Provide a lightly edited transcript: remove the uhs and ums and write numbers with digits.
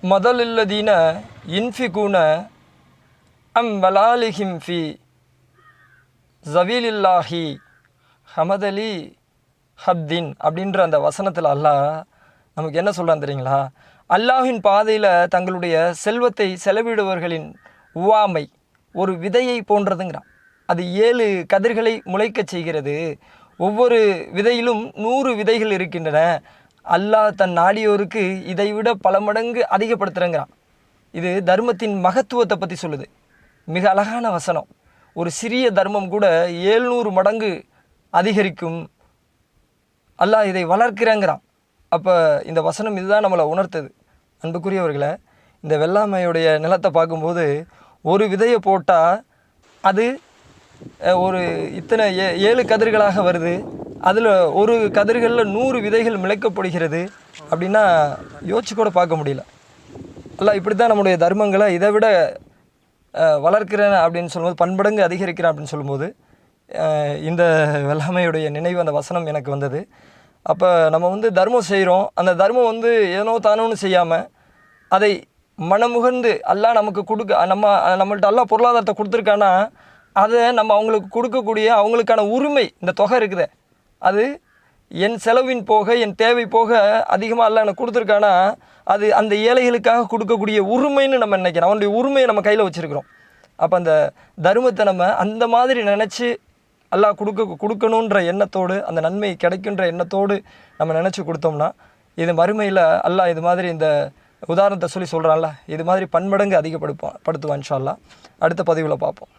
மதலுல்லதீன இன்ஃபிகூன அம் வலாலிஹிம் ஃபி ஜவீலில்லாஹி ஹமதலி ஹப்தின் அப்படின்ற அந்த வசனத்தில் அல்லாஹ் நமக்கு என்ன சொல்கிறான் தெரியுங்களா? அல்லாஹின் பாதையில் தங்களுடைய செல்வத்தை செலவிடுவர்களின் உவாமை ஒரு விதையை போன்றதுங்கிறான். அது 7 கதிர்களை முளைக்கச் செய்கிறது. ஒவ்வொரு விதையிலும் 100 விதைகள் இருக்கின்றன. அல்லாஹ் தன் நாடியோருக்கு இதைவிட பல மடங்கு அதிகப்படுத்துகிறேங்கிறான். இது தர்மத்தின் மகத்துவத்தை பற்றி சொல்லுது. மிக அழகான வசனம். ஒரு சிறிய தர்மம் கூட 700 மடங்கு அதிகரிக்கும். அல்லாஹ் இதை வளர்க்கிறேங்கிறான். அப்போ இந்த வசனம் இதுதான் நம்மளை உணர்த்துது. அன்புக்குரியவர்களை, இந்த வெள்ளாமையுடைய நிலத்தை பார்க்கும்போது ஒரு விதையை போட்டால் அது ஒரு இத்தனை 7 கதிர்களாக வருது. அதில் ஒரு கதிர்களில் 100 விதைகள் முளைக்கப்படுகிறது அப்படின்னா யோசிச்சு கூட பார்க்க முடியல. அல்லாஹ் இப்படி தான் நம்முடைய தர்மங்களை இதை விட வளர்க்கிறேன் அப்படின்னு சொல்லும்போது, பன்மடங்கு அதிகரிக்கிறேன் அப்படின்னு சொல்லும்போது இந்த வெள்ளாமையுடைய நினைவு, அந்த வசனம் எனக்கு வந்தது. அப்போ நம்ம தர்மம் செய்கிறோம். அந்த தர்மம் ஏனோ தானோன்னு செய்யாமல் அதை மனமுகர்ந்து அல்லாஹ் நமக்கு நம்மள்ட்ட அல்லாஹ் பொருளாதாரத்தை கொடுத்துருக்கான்னா அதை நம்ம அவங்களுக்கு கொடுக்கக்கூடிய அவங்களுக்கான உரிமை, இந்த தொகை இருக்குதே, அது என் செலவின் போக என் தேவை போக அதிகமாக அல்லாஹ் எனக்கு கொடுத்துருக்கானா அது அந்த ஏழைகளுக்காக கொடுக்கக்கூடிய உரிமைன்னு நம்ம நினைக்கிறோம். அவனுடைய உரிமையை நம்ம கையில் வச்சுருக்கிறோம். அப்போ அந்த தர்மத்தை நம்ம அந்த மாதிரி நினச்சி அல்லாஹ் கொடுக்கணுன்ற எண்ணத்தோடு, அந்த நன்மை கிடைக்குன்ற எண்ணத்தோடு நம்ம நினச்சி கொடுத்தோம்னா இது மறுமையில் அல்லாஹ் இது மாதிரி இந்த உதாரணத்தை சொல்கிறான்ல, இது மாதிரி பன்மடங்கு அதிகப்படுத்துவான் இன்ஷா அல்லாஹ். அடுத்த பதிவில் பார்ப்போம்.